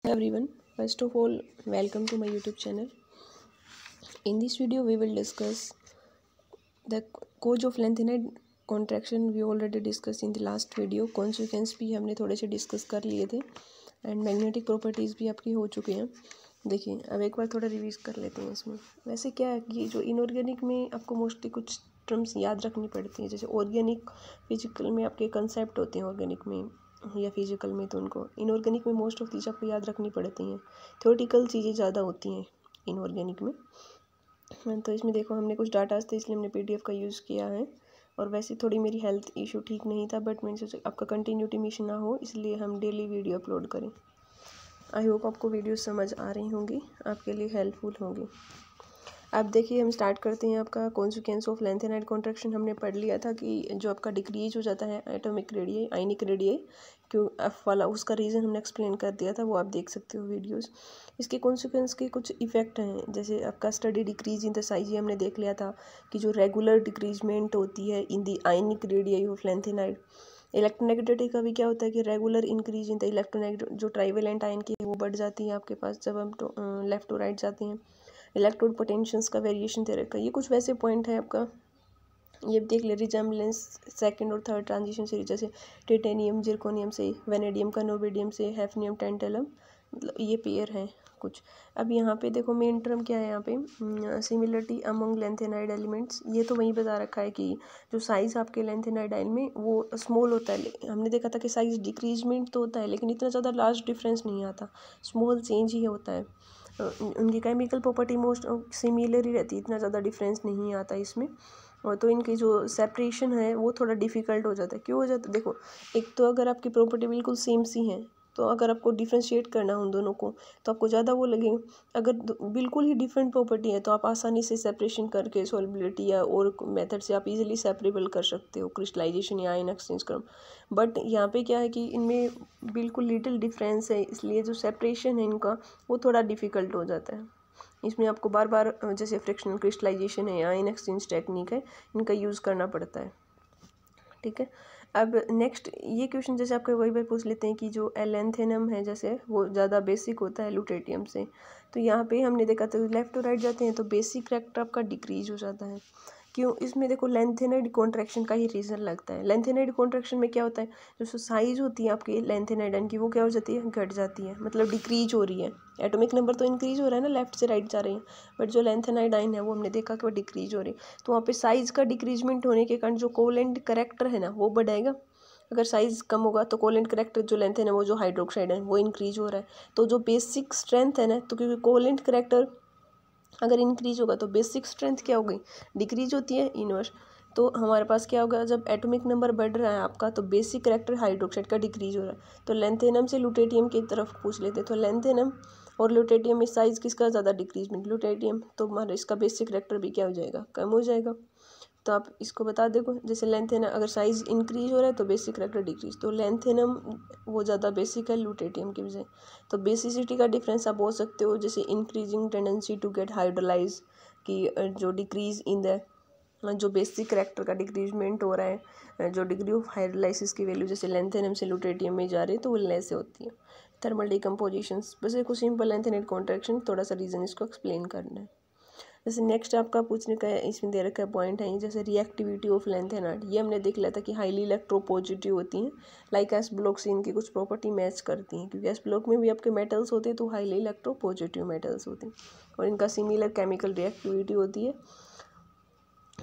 Everyone, first of all, welcome to my YouTube channel. In this video, we will discuss the cause of lengthened contraction. We already discussed in the last video. Consequence भी हमने थोड़े से discuss कर लिए थे and magnetic properties भी आपकी हो चुके हैं. देखिए, अब एक बार थोड़ा रिवीज कर लेते हैं इसमें. वैसे क्या है कि जो इनऑर्गेनिक में आपको मोस्टली कुछ टर्म्स याद रखनी पड़ती हैं. जैसे ऑर्गेनिक फिजिकल में आपके कंसेप्ट होते हैं ऑर्गेनिक में या फिजिकल में, तो उनको इनऑर्गेनिक में मोस्ट ऑफ चीज़ आपको याद रखनी पड़ती हैं. थ्योरेटिकल चीज़ें ज़्यादा होती हैं इनऑर्गेनिक में. तो इसमें देखो, हमने कुछ डाटाज थे इसलिए हमने PDF का यूज़ किया है. और वैसे थोड़ी मेरी हेल्थ इशू ठीक नहीं था, बट मैंने सोचा आपका कंटिन्यूटी मिशन ना हो, इसलिए हम डेली वीडियो अपलोड करें. आई होप आपको वीडियो समझ आ रही होंगी, आपके लिए हेल्पफुल होंगी. अब देखिए, हम स्टार्ट करते हैं. आपका कॉन्सिक्वेंस ऑफ लेंथेनाइड कॉन्ट्रैक्शन हमने पढ़ लिया था कि जो आपका डिक्रीज हो जाता है एटॉमिक रेडियस, आयनिक रेडियस, क्यों एफ वाला, उसका रीज़न हमने एक्सप्लेन कर दिया था, वो आप देख सकते हो वीडियोस. इसके कॉन्सिक्वेंस के कुछ इफेक्ट हैं. जैसे आपका study decrease in the size, ये हमने देख लिया था कि जो रेगुलर डिक्रीजमेंट होती है in the ionic radius of lanthanide. Electronegativity का भी क्या होता है कि regular increase in the electronegative, जो ट्राइवेलेंट आयन की है वो बढ़ जाती है आपके पास जब हम लेफ्ट टू राइट जाते हैं. इलेक्ट्रोड पोटेंशियल्स का वेरिएशन दे रखा है. ये कुछ वैसे पॉइंट है आपका. ये देख ले, रिजेम्बलेंस सेकंड और थर्ड ट्रांजिशन सीरीज, जैसे टिटेनियम जिरकोनियम से, वेनेडियम का नोबिडियम से, हैफनियम टेंटेलम, मतलब ये पेयर हैं कुछ. अब यहाँ पे देखो, मेन टर्म क्या है यहाँ पे, सिमिलरिटी अमंग लेंथेनाइड एलिमेंट्स. ये तो वहीं बता रखा है कि जो साइज़ आपके लेंथेनाइड आयन में वो स्मॉल होता है. हमने देखा था कि साइज़ डिक्रीजमेंट तो होता है, लेकिन इतना ज़्यादा लार्ज डिफरेंस नहीं आता, स्मॉल चेंज ही होता है. उनकी केमिकल प्रॉपर्टी मोस्ट सिमिलर ही रहती है, इतना ज़्यादा डिफरेंस नहीं आता इसमें. और तो इनकी जो सेपरेशन है वो थोड़ा डिफ़िकल्ट हो जाता है. क्यों हो जाता है? देखो, एक तो अगर आपकी प्रॉपर्टी बिल्कुल सेम सी हैं, तो अगर आपको डिफ्रेंशिएट करना है उन दोनों को, तो आपको ज़्यादा वो लगेगा. अगर बिल्कुल ही डिफरेंट प्रॉपर्टी है, तो आप आसानी से सेपरेशन करके सॉल्युबिलिटी या और मेथड से आप इजीली सेपरेबल कर सकते हो, क्रिस्टलाइजेशन या आयन एक्सचेंज क्रम. बट यहाँ पे क्या है कि इनमें बिल्कुल लिटिल डिफरेंस है, इसलिए जो सेपरेशन है इनका वो थोड़ा डिफ़िकल्ट हो जाता है. इसमें आपको बार बार, जैसे फ्रिक्शनल क्रिस्टलाइजेशन है या आयन एक्सचेंज टेक्निक है, इनका यूज़ करना पड़ता है. ठीक है. अब नेक्स्ट ये क्वेश्चन जैसे आपको वही बार पूछ लेते हैं कि जो एलेंथेनम है जैसे वो ज़्यादा बेसिक होता है लुटेटियम से. तो यहाँ पे हमने देखा था लेफ्ट टू राइट जाते हैं तो बेसिक करेक्टर आपका डिक्रीज हो जाता है. क्यों? इसमें देखो, लेंथेनाइड कॉन्ट्रैक्शन का ही रीज़न लगता है. लेंथेनाइड कॉन्ट्रैक्शन में क्या होता है, जो साइज़ होती है आपकी लेंथेनाइड की, वो क्या हो जाती है, घट जाती है, मतलब डिक्रीज हो रही है. एटॉमिक नंबर तो इंक्रीज हो रहा है ना, लेफ्ट से राइट जा रही है, बट जो लेंथेनाइड आयन है वो हमने देखा कि वो डिक्रीज हो रही है. तो वहाँ पे साइज़ का डिक्रीजमेंट होने के कारण जो कोवेलेंट करेक्टर है ना वो बढ़ेगा. अगर साइज़ कम होगा तो कोवेलेंट करेक्टर जो लेंथ है ना, वो जो हाइड्रोक्साइड है वो इंक्रीज हो रहा है. तो जो बेसिक स्ट्रेंथ है ना, तो क्योंकि कोवेलेंट करेक्टर अगर इंक्रीज होगा तो बेसिक स्ट्रेंथ क्या हो गई, डिक्रीज होती है, इनवर्स. तो हमारे पास क्या होगा, जब एटॉमिक नंबर बढ़ रहा है आपका, तो बेसिक करेक्टर हाइड्रोक्साइड का डिक्रीज हो रहा है. तो लेंथेनम से लुटेटियम की तरफ पूछ लेते हैं. तो लेंथेनम और लुटेटियम में साइज़ किसका ज़्यादा डिक्रीजमेंट, लुटेटियम. तो हमारा इसका बेसिक करेक्टर भी क्या हो जाएगा, कम हो जाएगा. तो आप इसको बता देखो, जैसे लेंथेनम अगर साइज़ इंक्रीज हो रहा है तो बेसिक करेक्टर डिक्रीज, तो लेंथेनम वो ज़्यादा बेसिक है लुटेटियम की बजाय. तो बेसिसिटी का डिफरेंस आप बोल सकते हो, जैसे increasing tendency to get hydrolyse, कि जो डिक्रीज इन द जो बेसिक करेक्टर का डिक्रीजमेंट हो रहा है, जो डिग्री ऑफ हाइड्रोलाइसिस की वैल्यू जैसे लेंथेनम से लुटेटियम में जा रही है तो वो लेस होती है. थर्मल डिकम्पोजिशंस, बस एक सिंपल लेंथेनाइड कॉन्ट्रैक्शन, थोड़ा सा रीज़न इसको एक्सप्लेन करना है. जैसे नेक्स्ट आपका पूछने का इसमें दे रखा है पॉइंट है, जैसे रिएक्टिविटी ऑफ लेंथेनाइड. ये हमने देख लिया था कि हाईली इलेक्ट्रोपॉजिटिव होती हैं, लाइक एस ब्लॉक से इनकी कुछ प्रॉपर्टी मैच करती हैं, क्योंकि एस ब्लॉक में भी आपके मेटल्स होते हैं तो हाईली इलेक्ट्रोपॉजिटिव मेटल्स होते हैं, और इनका सिमिलर केमिकल रिएक्टिविटी होती है.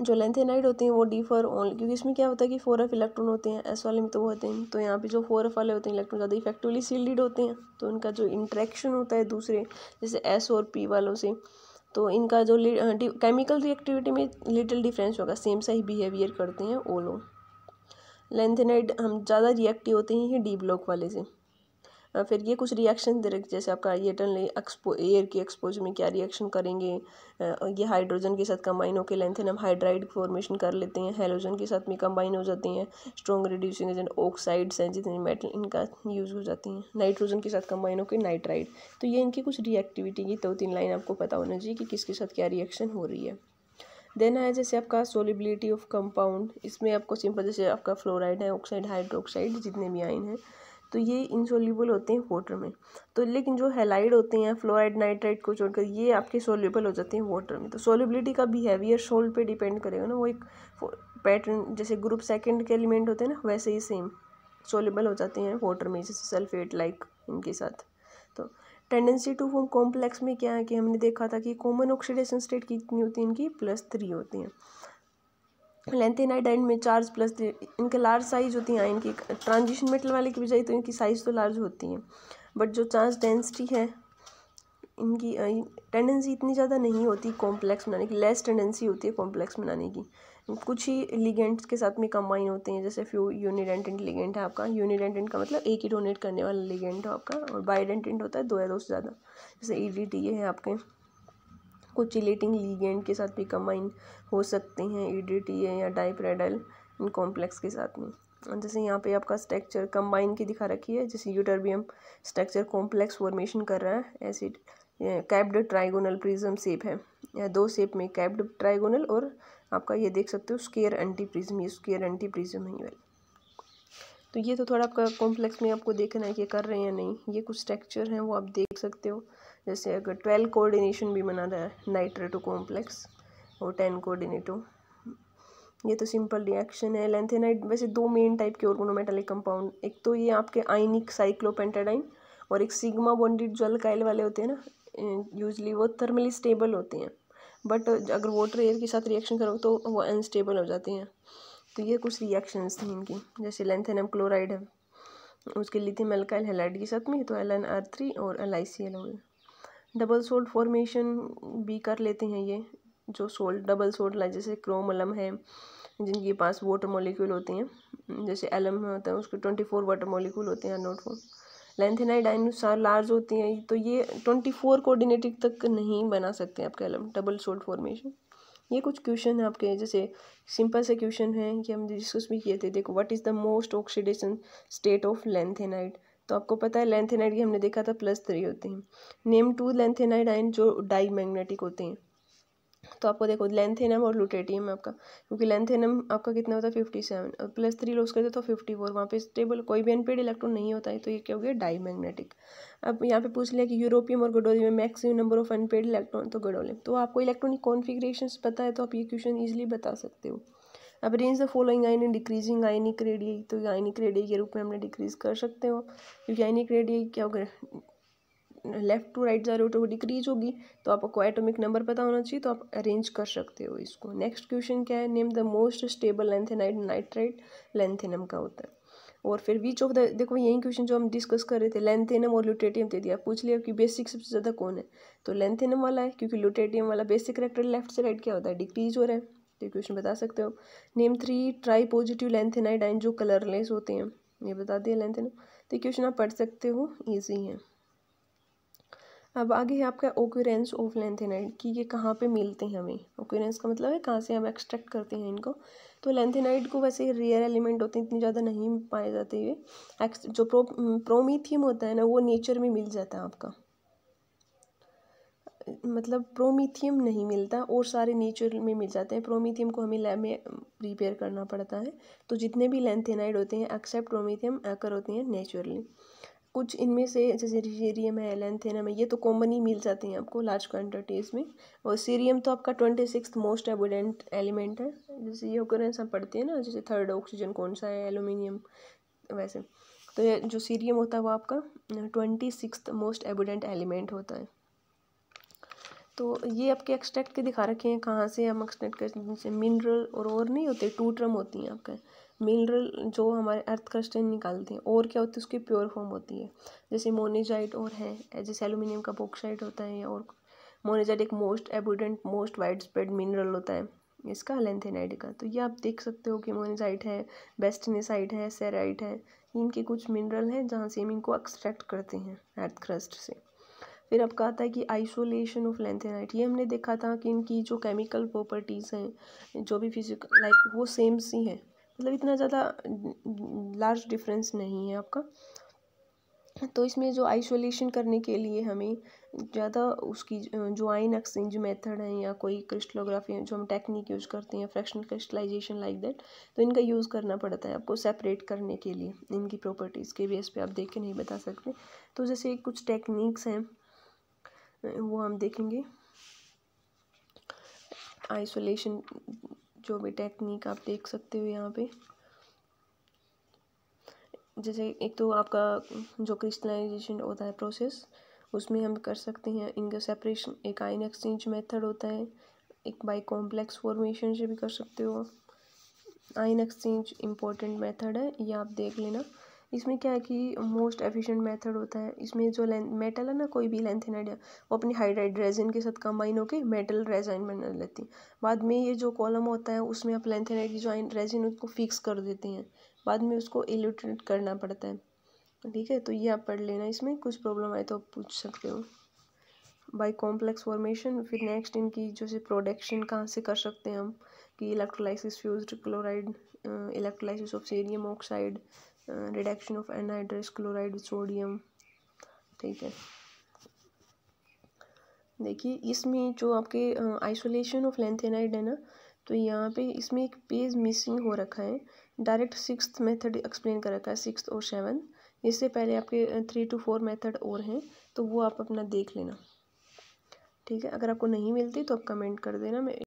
जो लेंथेनाइड होते हैं वो डिफर ओनली, क्योंकि इसमें क्या होता है कि 4f इलेक्ट्रॉन होते हैं, एस वाले में तो वो होते हैं. तो यहाँ पे जो 4f वाले होते हैं इलेक्ट्रॉन ज़्यादा इफेक्टिवली सील्डेड होते हैं, तो उनका जो इंट्रैक्शन होता है दूसरे जैसे एस और पी वालों से, तो इनका जो केमिकल रिएक्टिविटी में लिटिल डिफरेंस होगा, सेम सा ही बिहेवियर करते हैं वो लोग. लेंथेनाइड हम ज़्यादा रिएक्टिव होते हैं डी ब्लॉक वाले से. फिर ये कुछ रिएक्शन दे रखे, जैसे आपका ये टर्न एयर के एक्सपोजर में क्या रिएक्शन करेंगे. ये हाइड्रोजन के साथ कंबाइन होकर लेंथेनम हाइड्राइड फॉर्मेशन कर लेते हैं, हेलोजन के साथ में कंबाइन हो जाते हैं. स्ट्रॉन्ग रिड्यूसिंग एजेंट ऑक्साइड्स हैं जितने मेटल इनका यूज़ हो जाती हैं, नाइट्रोजन के साथ कंबाइन होकर नाइट्राइड. तो ये इनकी कुछ रिएक्टिविटी की 2-3 लाइन आपको पता होना चाहिए कि किसके साथ क्या रिएक्शन हो रही है. देन है जैसे आपका सोलिबिलिटी ऑफ कंपाउंड. इसमें आपको सिंपल जैसे आपका फ्लोराइड है, ऑक्साइड, हाइड्रोक्साइड, जितने भी आयन हैं, तो ये इनसोल्यूबल होते हैं वाटर में। तो लेकिन जो हैलाइड होते हैं फ्लोराइड नाइट्राइड को छोड़कर ये आपके सोल्यूबल हो जाते हैं वाटर में। तो सोल्यूबिलिटी का बिहेवियर सोल्ट पे डिपेंड करेगा ना, वो एक पैटर्न जैसे ग्रुप सेकंड के एलिमेंट होते हैं ना, वैसे ही सेम सोल्यूबल हो जाते हैं वाटर में, जैसे सल्फेट लाइक इनके साथ। तो टेंडेंसी टू फॉर्म कॉम्प्लेक्स में क्या है कि हमने देखा था कि कॉमन ऑक्सीडेशन स्टेट कितनी होती है इनकी, +3 होती हैं। लैंथेनाइड आयन में चार्ज +3, इनके लार्ज साइज होती हैं इनकी, ट्रांजिशन मेटल वाले की बजाय तो इनकी साइज तो लार्ज होती है, बट जो चार्ज डेंसिटी है इनकी टेंडेंसी इतनी ज़्यादा नहीं होती कॉम्प्लेक्स बनाने की, लेस टेंडेंसी होती है कॉम्प्लेक्स बनाने की। कुछ ही लिगेंड्स के साथ में कंबाइन होते हैं, जैसे फ्यू यूनिडेंटेंट लिगेंड है आपका। यूनिडेंटेंट का मतलब एक ही डोनेट करने वाला लिगेंड है आपका, और बाइडेंटेंट होता है दो या दो से ज़्यादा, जैसे EDTA है आपके। कुछ चिलेटिंग लिगेंड के साथ भी कंबाइन हो सकते हैं EDTA या डाइप्रेडाइल इन कॉम्प्लेक्स के साथ में। जैसे यहाँ पे आपका स्ट्रक्चर कंबाइन की दिखा रखी है, जैसे यूटर्बियम स्ट्रक्चर कॉम्प्लेक्स फॉर्मेशन कर रहा है, acid capped trigonal prism shape है, या दो शेप में कैप्ड ट्राइगोनल, और आपका ये देख सकते हो स्क्वायर एंटी प्रिज्म, ये स्क्वायर एंटी प्रिज्म है ये वाली। तो ये तो थोड़ा आपका कॉम्प्लेक्स में आपको देखना है कि कर रहे हैं या नहीं। ये कुछ स्ट्रक्चर हैं वो आप देख सकते हो, जैसे अगर 12 कोऑर्डिनेशन भी बना रहा है नाइट्रेटो कॉम्प्लेक्स और 10 कोऑर्डिनेटो। ये तो सिंपल रिएक्शन है। लैंथेनाइड वैसे दो मेन टाइप के ऑर्गेनोमेटालिक कंपाउंड, एक तो ये आपके आयनिक साइक्लोपेंटाडाइन, और एक सिग्मा बॉन्डेड जो अल्काइल वाले होते हैं ना, यूजली वो थर्मली स्टेबल होते हैं, बट अगर वाटर एयर के साथ रिएक्शन करो तो वो अनस्टेबल हो जाते हैं। तो ये कुछ रिएक्शंस थी इनकी, जैसे लैंथेनम क्लोराइड है, उसके लिथियम अल्काइल हैलाइड के साथ में तो LnR3 और LiCl हो गए। डबल सोल्ट फॉर्मेशन भी कर लेते हैं ये, जो सोल्ट डबल सोल्ट लाइक जैसे क्रोम अलम है, जिनके पास वाटर मॉलिक्यूल होते हैं, जैसे एलम होता है उसके 24 वाटर मॉलिक्यूल होते हैं नोट फॉर्म। लैंथेनाइड अनुसार लार्ज होती हैं, तो ये 24 कोऑर्डिनेटेड तक नहीं बना सकते आपके एलम डबल सोल्ट फॉर्मेशन। ये कुछ क्वेश्चन है आपके, जैसे सिंपल से क्वेश्चन है कि हम डिस्कस भी किए थे। देखो, what is the most oxidation state of lanthanide. तो आपको पता है लैंथेनाइड की हमने देखा था +3 होते हैं। नेम 2 लैंथेनाइड आयन जो डाई मैग्नेटिक होते हैं। तो आपको देखो लैंथेनम और लुटेटियम आपका, क्योंकि लैंथेनम आपका कितना होता है 57, और +3 लॉस करते तो 54, वहाँ पे स्टेबल कोई भी अनपेड इलेक्ट्रॉन नहीं होता है, तो ये क्या हो गया डाई मैग्नेटिक। अब यहाँ पे पूछ लिया कि यूरोपियम और गडोलियम में maximum number of unpaired electron, तो गडोलियम। तो आपको इलेक्ट्रॉनिक कॉन्फिगरेशंस पता है तो आप ये क्वेश्चन ईजिली बता सकते हो। अब arrange the following ion in decreasing ionic radii, तो आयनिक रेडियई के रूप में हमने डिक्रीज कर सकते हो, क्योंकि आयनिक रेडियई क्या होगा, लेफ्ट टू राइट जा रहे हो तो वो डिक्रीज होगी, तो आपको एटॉमिक नंबर पता होना चाहिए, तो आप अरेंज कर सकते हो इसको। नेक्स्ट क्वेश्चन क्या है, name the most stable lanthanide. Nitride lanthanum का होता है। और फिर विच ऑफ द, देखो यही क्वेश्चन जो हम डिस्कस कर रहे थे, लैंथेनम और ल्यूटेटियम दे दिया, पूछ लिया कि बेसिक सबसे ज़्यादा कौन है, तो लैंथेनम वाला है, क्योंकि ल्यूटेटियम वाला बेसिक करेक्टर लेफ्ट से राइट क्या होता है डिक्रीज हो रहा है, तो क्वेश्चन बता सकते हो। Name 3 try positive lanthanide ion जो कलरलेस होते हैं, ये बता दिया लैंथेनम। तो क्वेश्चन आप पढ़ सकते हो, ईजी है। अब आगे है आपका ओक्यूरेंस ऑफ लैंथेनाइड कि ये कहाँ पे मिलते हैं हमें। ओक्यूरेंस का मतलब है कहाँ से हम एक्सट्रैक्ट करते हैं इनको। तो लैंथेनाइड को वैसे रेयर एलिमेंट होते हैं, इतनी ज़्यादा नहीं पाए जाते ये। जो प्रोमीथियम होता है ना, वो नेचर में मिल जाता है आपका, मतलब प्रोमीथियम नहीं मिलता और सारे नेचर में मिल जाते हैं। प्रोमीथियम को हमें लैब में प्रिपेयर करना पड़ता है। तो जितने भी लैंथेनाइड होते हैं एक्सेप्ट प्रोमीथियम आकर होते हैं नेचुरली। कुछ इनमें से जैसे सीरियम है, लैंथेनम है, ये तो कॉमन ही मिल जाते हैं आपको लार्ज क्वान्टिटीज़ में। और सीरियम तो आपका 26th मोस्ट एबुडेंट एलिमेंट है। जैसे ये ओकरेंस हम पढ़ते हैं ना, जैसे थर्ड ऑक्सीजन कौन सा है, एल्यूमिनियम, वैसे। तो ये जो सीरियम होता है वो आपका 26th मोस्ट एबुडेंट एलिमेंट होता है। तो ये आपके एक्सट्रैक्ट के दिखा रखे हैं कहाँ से हम एक्सट्रैक्ट करते हैं, जैसे मिनरल और नहीं होते, 2 टर्म होती हैं आपका। मिनरल जो हमारे अर्थ क्रस्ट से निकालते हैं, और क्या होती है उसकी प्योर फॉर्म होती है, जैसे मोनेजाइट और है, जैसे एल्यूमिनियम का बॉक्साइट होता है। और मोनेजाइट एक most abundant most wide spread mineral होता है इसका, लैंथेनाइड का। तो ये आप देख सकते हो कि मोनेजाइट है, बेस्टनेसाइट है, सेराइट है, इनके कुछ मिनरल हैं जहाँ से हम इनको एक्सट्रैक्ट करते हैं अर्थ क्रस्ट से। फिर आपका आता है कि आइसोलेशन ऑफ लैंथेनाइड। ये हमने देखा था कि इनकी जो केमिकल प्रॉपर्टीज़ हैं, जो भी फिजिकल लाइक वो सेम सी हैं, मतलब इतना ज़्यादा लार्ज डिफरेंस नहीं है आपका। तो इसमें जो आइसोलेशन करने के लिए हमें ज़्यादा उसकी जो आयन एक्सचेंज मेथड है या कोई क्रिस्टलोग्राफी जो हम टेक्निक यूज़ करते हैं फ्रैक्शनल क्रिस्टलाइजेशन लाइक दैट, तो इनका यूज़ करना पड़ता है आपको सेपरेट करने के लिए। इनकी प्रॉपर्टीज़ के बेस पे आप देख के नहीं बता सकते। तो जैसे कुछ टेक्निक्स हैं वो हम देखेंगे। आइसोलेशन जो भी टेक्निक आप देख सकते हो यहाँ पे, जैसे एक तो आपका जो क्रिस्टलाइजेशन होता है प्रोसेस, उसमें हम कर सकते हैं इनका सेपरेशन। एक आयन एक्सचेंज मेथड होता है, एक बाय कॉम्प्लेक्स फॉर्मेशन से भी कर सकते हो। आयन एक्सचेंज इम्पोर्टेंट मेथड है, ये आप देख लेना। इसमें क्या है कि मोस्ट एफिशिएंट मेथड होता है। इसमें जो मेटल है ना, कोई भी लेंथेनाइड है, वो अपनी हाइड्राइड रेजिन के साथ कंबाइन होकर मेटल रेजिन बना लेती है। बाद में ये जो कॉलम होता है उसमें आप लेंथेनाइड की जो रेजिन उसको फिक्स कर देते हैं, बाद में उसको इल्यूट्रेट करना पड़ता है। ठीक है, तो ये आप पढ़ लेना, इसमें कुछ प्रॉब्लम आए तो आप पूछ सकते हो। बाय कॉम्प्लेक्स फॉर्मेशन, फिर नेक्स्ट इनकी जैसे प्रोडक्शन कहाँ से कर सकते हैं हम, कि electrolysis fused chloride, electrolysis of sodium oxide, reduction of anhydrous chloride with sodium. ठीक है, देखिए इसमें जो आपके आइसोलेशन ऑफ लेंथेनाइड है ना, तो यहाँ पे इसमें एक पेज मिसिंग हो रखा है। डायरेक्ट 6th मेथड एक्सप्लेन कर रखा है, 6th और 7th। इससे पहले आपके 3 to 4 मेथड और हैं, तो वो आप अपना देख लेना। ठीक है, अगर आपको नहीं मिलती तो आप कमेंट कर देना, मैं